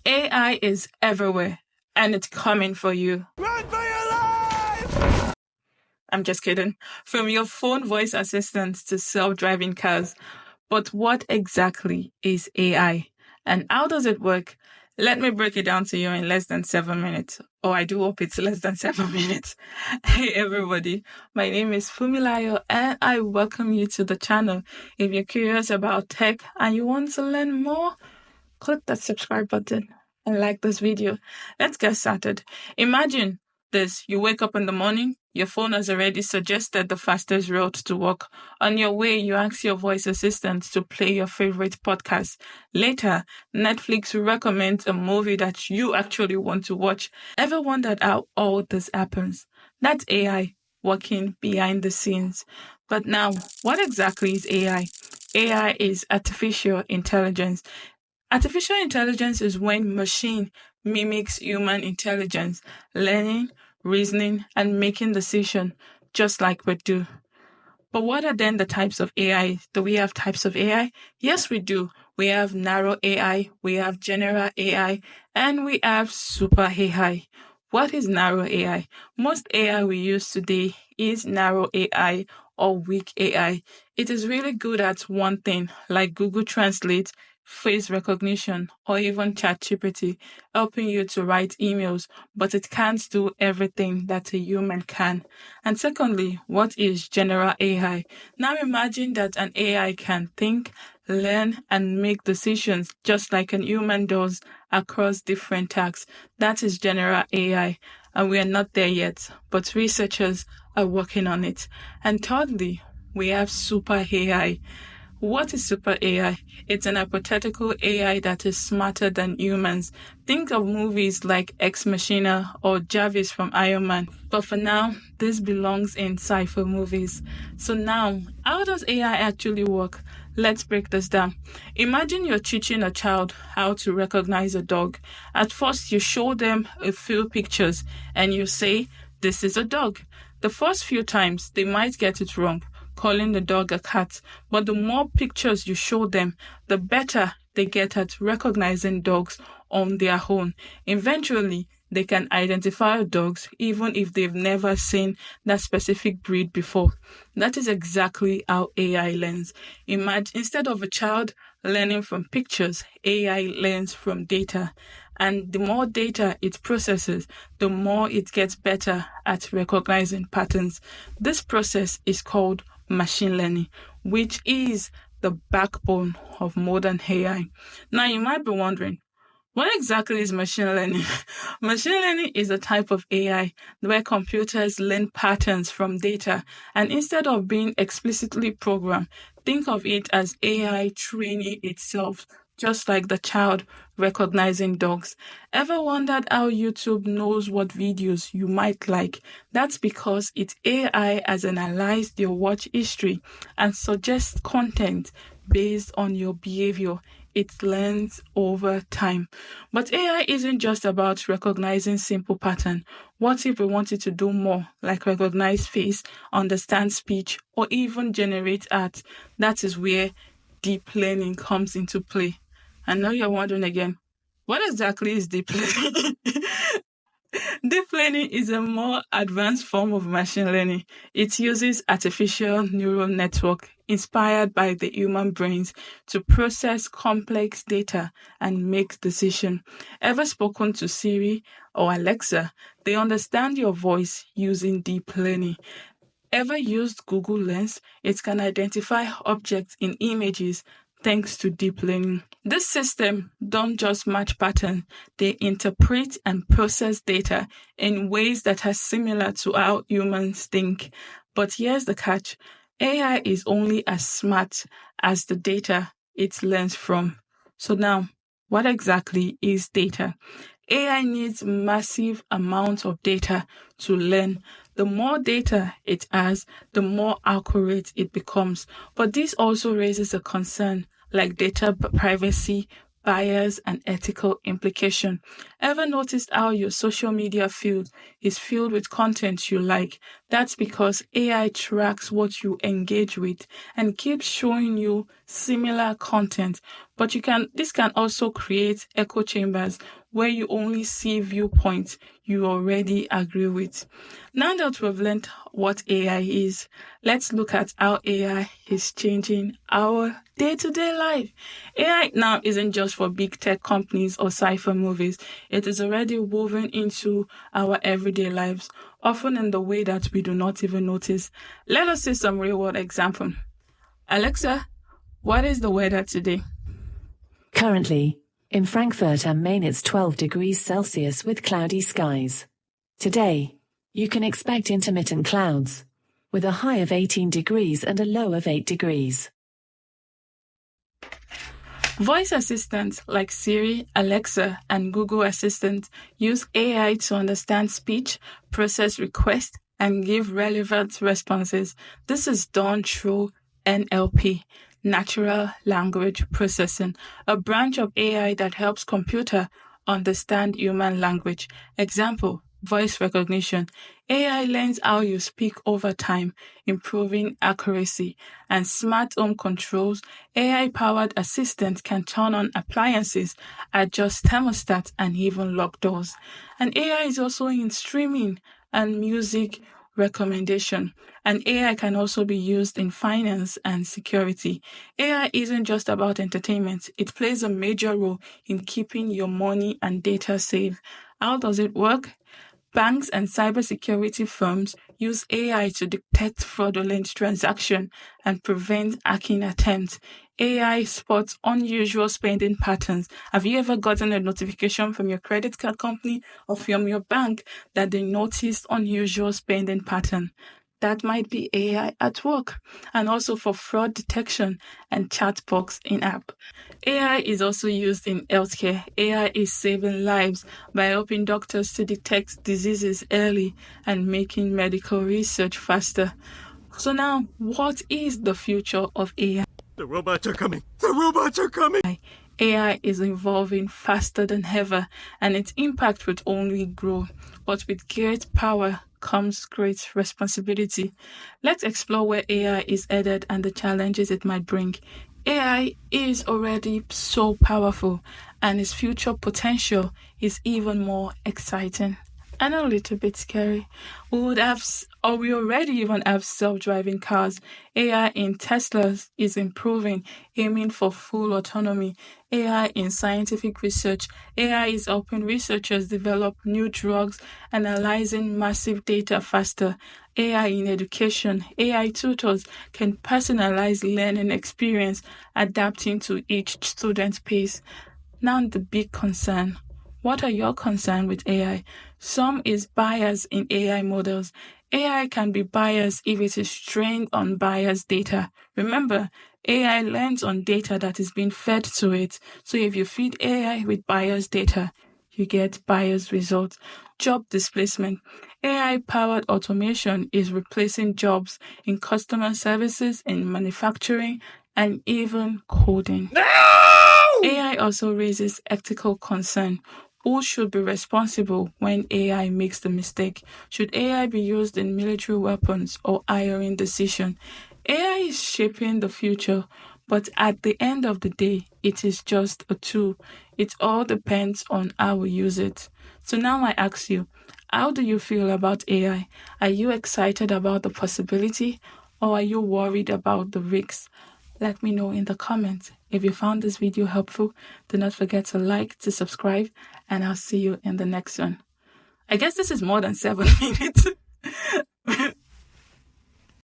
AI is everywhere, and it's coming for you. Run for your life! I'm just kidding. From your phone voice assistants to self-driving cars. But what exactly is AI? And how does it work? Let me break it down to you in less than 7 minutes. Oh, I do hope it's less than 7 minutes. Hey, everybody. My name is Fumilayo, and I welcome you to the channel. If you're curious about tech and you want to learn more, click that subscribe button and like this video. Let's get started. Imagine this. You wake up in the morning, your phone has already suggested the fastest route to work. On your way, you ask your voice assistant to play your favorite podcast. Later, Netflix recommends a movie that you actually want to watch. Ever wondered how all this happens? That's AI working behind the scenes. But now, what exactly is AI? AI is artificial intelligence. Artificial intelligence is when machine mimics human intelligence, learning, reasoning, and making decisions just like we do. But what are then the types of AI? Do we have types of AI? Yes, we do. We have narrow AI, we have general AI, and we have super AI. What is narrow AI? Most AI we use today is narrow AI or weak AI. It is really good at one thing, like Google Translate, face recognition, or even ChatGPT, helping you to write emails, but it can't do everything that a human can. And secondly, what is general AI? Now imagine that an AI can think, learn, and make decisions just like an human does across different tasks. That is general AI, and we are not there yet, but researchers are working on it. And thirdly, we have super AI. What is super AI? It's an hypothetical AI that is smarter than humans. Think of movies like Ex Machina or Jarvis from Iron Man. But for now, this belongs in sci-fi movies. So now, how does AI actually work? Let's break this down. Imagine you're teaching a child how to recognize a dog. At first, you show them a few pictures and you say, "This is a dog." The first few times, they might get it wrong, calling the dog a cat. But the more pictures you show them, the better they get at recognizing dogs on their own. Eventually, they can identify dogs even if they've never seen that specific breed before. That is exactly how AI learns. Imagine instead of a child learning from pictures, AI learns from data. And the more data it processes, the more it gets better at recognizing patterns. This process is called machine learning, which is the backbone of modern AI. Now, you might be wondering, what exactly is machine learning? Machine learning is a type of AI where computers learn patterns from data, and instead of being explicitly programmed, think of it as AI training itself, just like the child recognizing dogs. Ever wondered how YouTube knows what videos you might like? That's because its AI has analyzed your watch history and suggests content based on your behavior. It learns over time. But AI isn't just about recognizing simple pattern. What if we wanted to do more, like recognize face, understand speech, or even generate art? That is where deep learning comes into play. I know you're wondering again, what exactly is deep learning? Deep learning is a more advanced form of machine learning. It uses artificial neural network inspired by the human brains to process complex data and make decisions. Ever spoken to Siri or Alexa? They understand your voice using deep learning. Ever used Google Lens? It can identify objects in images thanks to deep learning. This system don't just match patterns, they interpret and process data in ways that are similar to how humans think. But here's the catch. AI is only as smart as the data it learns from. So now, what exactly is data? AI needs massive amounts of data to learn. The more data it has, the more accurate it becomes. But this also raises a concern like data privacy, bias, and ethical implication. Ever noticed how your social media feed is filled with content you like? That's because AI tracks what you engage with and keeps showing you similar content. But this can also create echo chambers where you only see viewpoints you already agree with. Now that we've learned what AI is, let's look at how AI is changing our day-to-day life. AI now isn't just for big tech companies or sci-fi movies. It is already woven into our everyday lives, often in the way that we do not even notice. Let us see some real-world example. Alexa, what is the weather today? Currently, in Frankfurt am Main it's 12 degrees Celsius with cloudy skies. Today, you can expect intermittent clouds, with a high of 18 degrees and a low of 8 degrees. Voice assistants like Siri, Alexa, and Google Assistant use AI to understand speech, process requests, and give relevant responses. This is done through NLP, Natural Language Processing, a branch of AI that helps computer understand human language. Example, voice recognition. AI learns how you speak over time, improving accuracy. And smart home controls. AI-powered assistants can turn on appliances, adjust thermostats, and even lock doors. And AI is also in streaming and music recommendation. And AI can also be used in finance and security. AI isn't just about entertainment. It plays a major role in keeping your money and data safe. How does it work? Banks and cybersecurity firms use AI to detect fraudulent transactions and prevent hacking attempts. AI spots unusual spending patterns. Have you ever gotten a notification from your credit card company or from your bank that they noticed unusual spending pattern? That might be AI at work. And also for fraud detection and chatbots in app. AI is also used in healthcare. AI is saving lives by helping doctors to detect diseases early and making medical research faster. So now, what is the future of AI? The robots are coming. The robots are coming. AI is evolving faster than ever, and its impact would only grow. But with great power comes great responsibility. Let's explore where AI is headed and the challenges it might bring. AI is already so powerful, and its future potential is even more exciting and a little bit scary. We already even have self-driving cars. AI in Teslas is improving, aiming for full autonomy. AI in scientific research. AI is helping researchers develop new drugs, analyzing massive data faster. AI in education. AI tutors can personalize learning experience, adapting to each student's pace. Now the big concern. What are your concerns with AI? Some is bias in AI models. AI can be biased if it is trained on biased data. Remember, AI learns on data that is being fed to it. So if you feed AI with biased data, you get biased results. Job displacement. AI-powered automation is replacing jobs in customer services, in manufacturing, and even coding. No! AI also raises ethical concern. Who should be responsible when AI makes the mistake? Should AI be used in military weapons or hiring decision? AI is shaping the future, but at the end of the day, it is just a tool. It all depends on how we use it. So now I ask you, how do you feel about AI? Are you excited about the possibility, or are you worried about the risks? Let me know in the comments. If you found this video helpful, do not forget to like, to subscribe, and I'll see you in the next one. I guess this is more than 7 minutes.